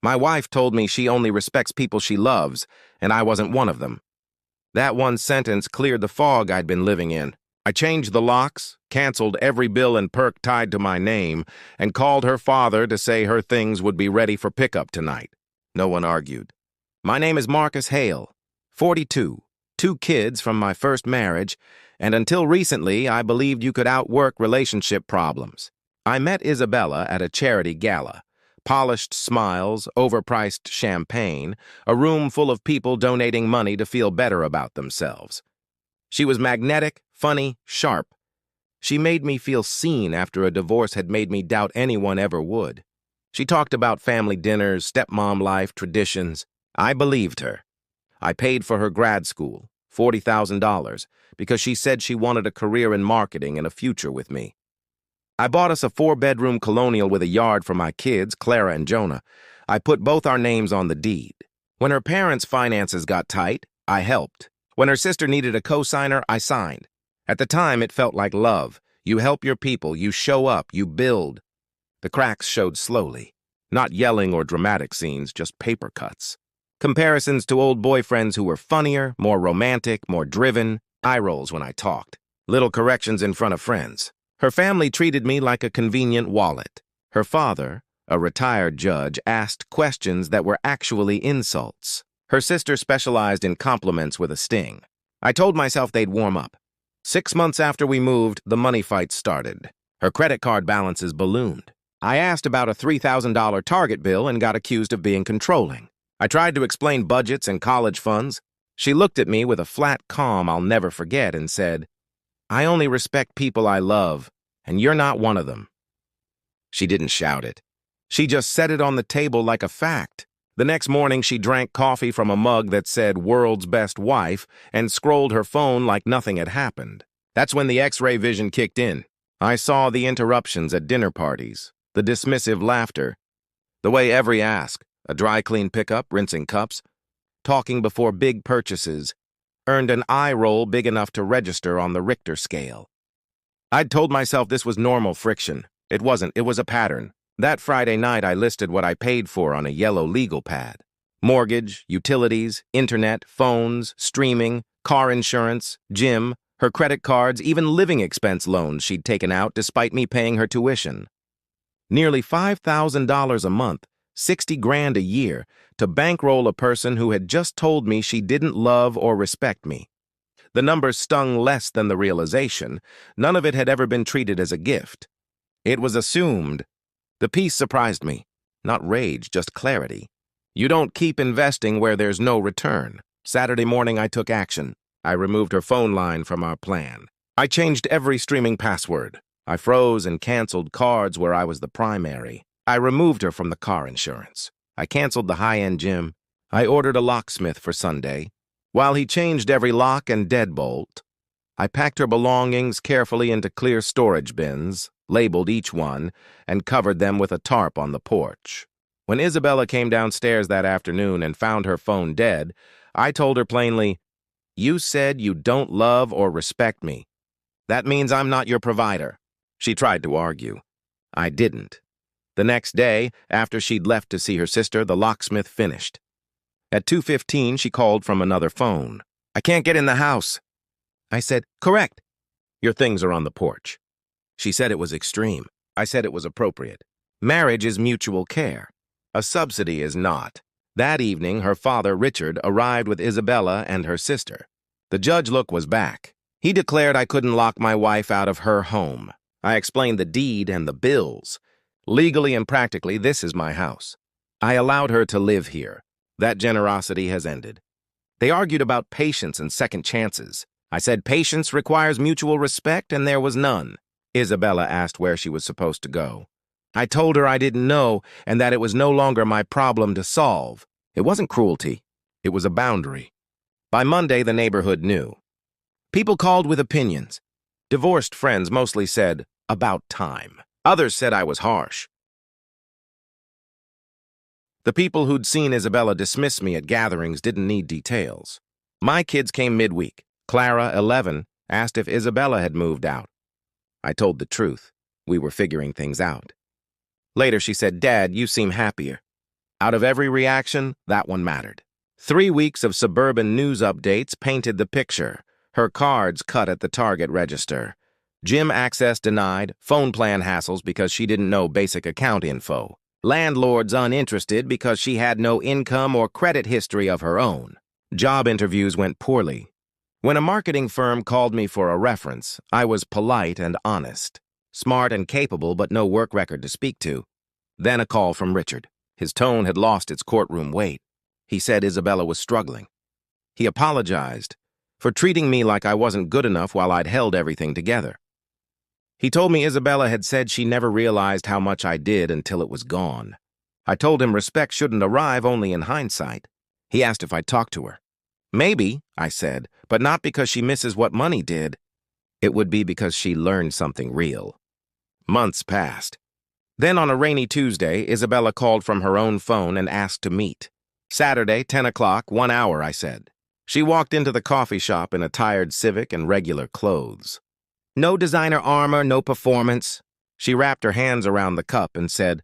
My wife told me she only respects people she loves, and I wasn't one of them. That one sentence cleared the fog I'd been living in. I changed the locks, canceled every bill and perk tied to my name, and called her father to say her things would be ready for pickup tonight. No one argued. My name is Marcus Hale, 42, 2 kids from my first marriage, and until recently I believed you could outwork relationship problems. I met Isabella at a charity gala. Polished smiles, overpriced champagne, a room full of people donating money to feel better about themselves. She was magnetic, funny, sharp. She made me feel seen after a divorce had made me doubt anyone ever would. She talked about family dinners, stepmom life, traditions. I believed her. I paid for her grad school, $40,000, because she said she wanted a career in marketing and a future with me. I bought us a 4-bedroom colonial with a yard for my kids, Clara and Jonah. I put both our names on the deed. When her parents' finances got tight, I helped. When her sister needed a co-signer, I signed. At the time, it felt like love. You help your people, you show up, you build. The cracks showed slowly. Not yelling or dramatic scenes, just paper cuts. Comparisons to old boyfriends who were funnier, more romantic, more driven. Eye rolls when I talked. Little corrections in front of friends. Her family treated me like a convenient wallet. Her father, a retired judge, asked questions that were actually insults. Her sister specialized in compliments with a sting. I told myself they'd warm up. 6 months after we moved, the money fight started. Her credit card balances ballooned. I asked about a $3,000 Target bill and got accused of being controlling. I tried to explain budgets and college funds. She looked at me with a flat calm I'll never forget and said, "I only respect people I love, and you're not one of them." She didn't shout it. She just set it on the table like a fact. The next morning, she drank coffee from a mug that said "World's Best Wife" and scrolled her phone like nothing had happened. That's when the X-ray vision kicked in. I saw the interruptions at dinner parties, the dismissive laughter, the way every ask, a dry clean pickup, rinsing cups, talking before big purchases, earned an eye roll big enough to register on the Richter scale. I'd told myself this was normal friction. It wasn't, it was a pattern. That Friday night, I listed what I paid for on a yellow legal pad. Mortgage, utilities, internet, phones, streaming, car insurance, gym, her credit cards, even living expense loans she'd taken out despite me paying her tuition. Nearly $5,000 a month, 60 grand a year, to bankroll a person who had just told me she didn't love or respect me. The numbers stung less than the realization. None of it had ever been treated as a gift. It was assumed. The piece surprised me. Not rage, just clarity. You don't keep investing where there's no return. Saturday morning, I took action. I removed her phone line from our plan. I changed every streaming password. I froze and canceled cards where I was the primary. I removed her from the car insurance. I canceled the high-end gym. I ordered a locksmith for Sunday. While he changed every lock and deadbolt, I packed her belongings carefully into clear storage bins, labeled each one, and covered them with a tarp on the porch. When Isabella came downstairs that afternoon and found her phone dead, I told her plainly, "You said you don't love or respect me. That means I'm not your provider." She tried to argue. I didn't. The next day, after she'd left to see her sister, the locksmith finished. At 2:15, she called from another phone. "I can't get in the house." I said, "Correct. Your things are on the porch." She said it was extreme. I said it was appropriate. Marriage is mutual care. A subsidy is not. That evening, her father, Richard, arrived with Isabella and her sister. The judge look was back. He declared I couldn't lock my wife out of her home. I explained the deed and the bills. Legally and practically, this is my house. I allowed her to live here. That generosity has ended. They argued about patience and second chances. I said patience requires mutual respect, and there was none. Isabella asked where she was supposed to go. I told her I didn't know and that it was no longer my problem to solve. It wasn't cruelty. It was a boundary. By Monday, the neighborhood knew. People called with opinions. Divorced friends mostly said, "About time." Others said I was harsh. The people who'd seen Isabella dismiss me at gatherings didn't need details. My kids came midweek. Clara, 11, asked if Isabella had moved out. I told the truth. We were figuring things out. Later, she said, "Dad, you seem happier." Out of every reaction, that one mattered. 3 weeks of suburban news updates painted the picture. Her cards cut at the Target register. Gym access denied, phone plan hassles because she didn't know basic account info. Landlords uninterested because she had no income or credit history of her own. Job interviews went poorly. When a marketing firm called me for a reference, I was polite and honest. Smart and capable, but no work record to speak to. Then a call from Richard. His tone had lost its courtroom weight. He said Isabella was struggling. He apologized for treating me like I wasn't good enough while I'd held everything together. He told me Isabella had said she never realized how much I did until it was gone. I told him respect shouldn't arrive only in hindsight. He asked if I'd talk to her. Maybe, I said, but not because she misses what money did. It would be because she learned something real. Months passed. Then on a rainy Tuesday, Isabella called from her own phone and asked to meet. Saturday, 10 o'clock, 1 hour, I said. She walked into the coffee shop in a tired Civic and regular clothes. No designer armor, no performance. She wrapped her hands around the cup and said,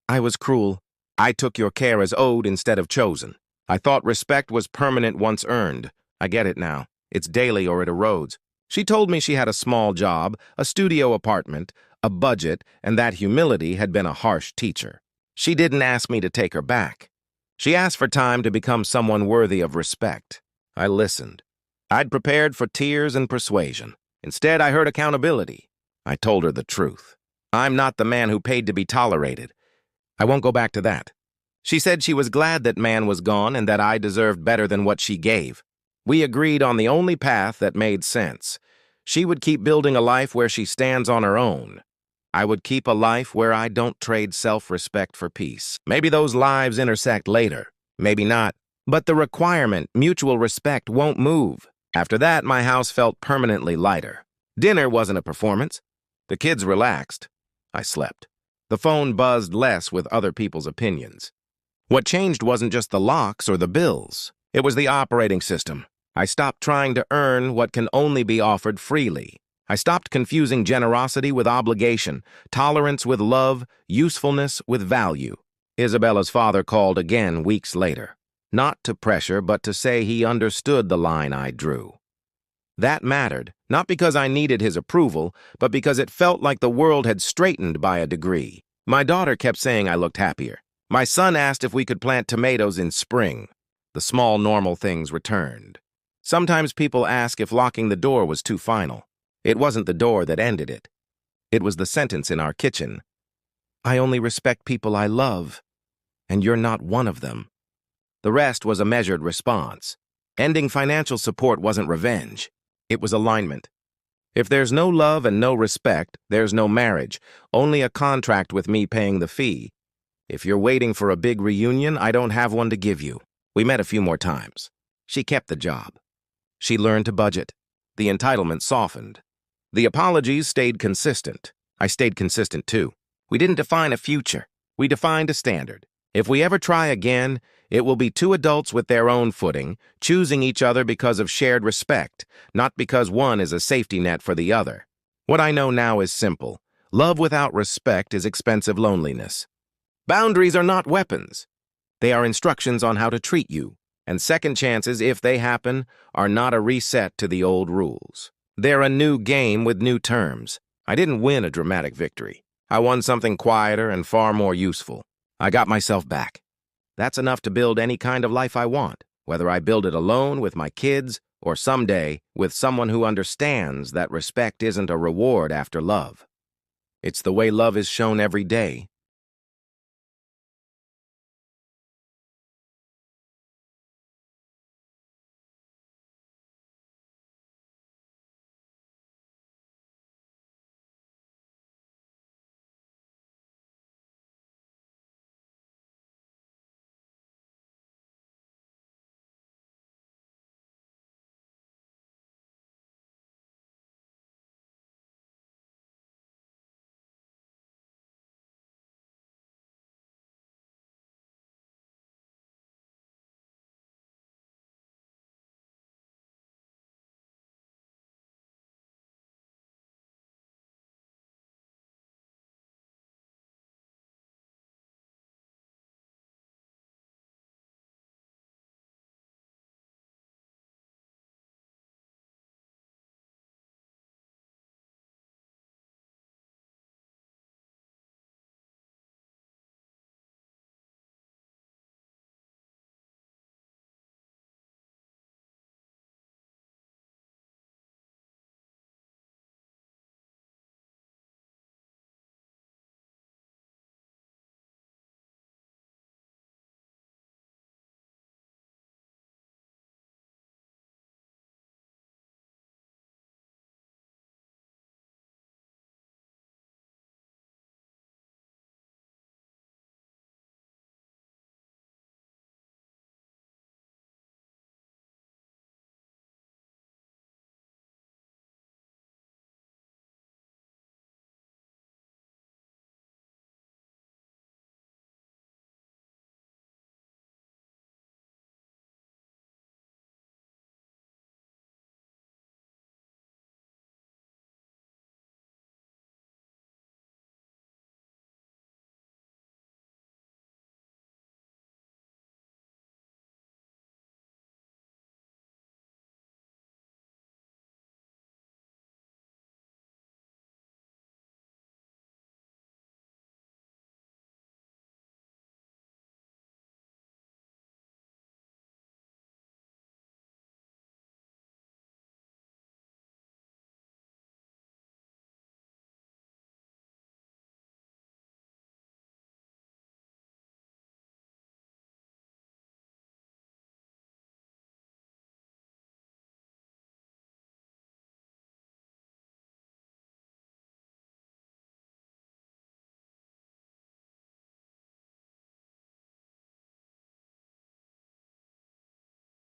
I was cruel. I took your care as owed instead of chosen. I thought respect was permanent once earned. I get it now. It's daily or it erodes. She told me she had a small job, a studio apartment, a budget, and that humility had been a harsh teacher. She didn't ask me to take her back. She asked for time to become someone worthy of respect. I listened. I'd prepared for tears and persuasion. Instead, I heard accountability. I told her the truth. I'm not the man who paid to be tolerated. I won't go back to that. She said she was glad that man was gone and that I deserved better than what she gave. We agreed on the only path that made sense. She would keep building a life where she stands on her own. I would keep a life where I don't trade self-respect for peace. Maybe those lives intersect later. Maybe not. But the requirement, mutual respect, won't move. After that, my house felt permanently lighter. Dinner wasn't a performance. The kids relaxed. I slept. The phone buzzed less with other people's opinions. What changed wasn't just the locks or the bills. It was the operating system. I stopped trying to earn what can only be offered freely. I stopped confusing generosity with obligation, tolerance with love, usefulness with value. Isabella's father called again weeks later. Not to pressure, but to say he understood the line I drew. That mattered, not because I needed his approval, but because it felt like the world had straightened by a degree. My daughter kept saying I looked happier. My son asked if we could plant tomatoes in spring. The small, normal things returned. Sometimes people ask if locking the door was too final. It wasn't the door that ended it. It was the sentence in our kitchen. I only respect people I love, and you're not one of them. The rest was a measured response. Ending financial support wasn't revenge. It was alignment. If there's no love and no respect, there's no marriage, only a contract with me paying the fee. If you're waiting for a big reunion, I don't have one to give you. We met a few more times. She kept the job. She learned to budget. The entitlement softened. The apologies stayed consistent. I stayed consistent too. We didn't define a future. We defined a standard. If we ever try again, it will be two adults with their own footing, choosing each other because of shared respect, not because one is a safety net for the other. What I know now is simple. Love without respect is expensive loneliness. Boundaries are not weapons. They are instructions on how to treat you. And second chances, if they happen, are not a reset to the old rules. They're a new game with new terms. I didn't win a dramatic victory. I won something quieter and far more useful. I got myself back. That's enough to build any kind of life I want, whether I build it alone with my kids or someday with someone who understands that respect isn't a reward after love. It's the way love is shown every day,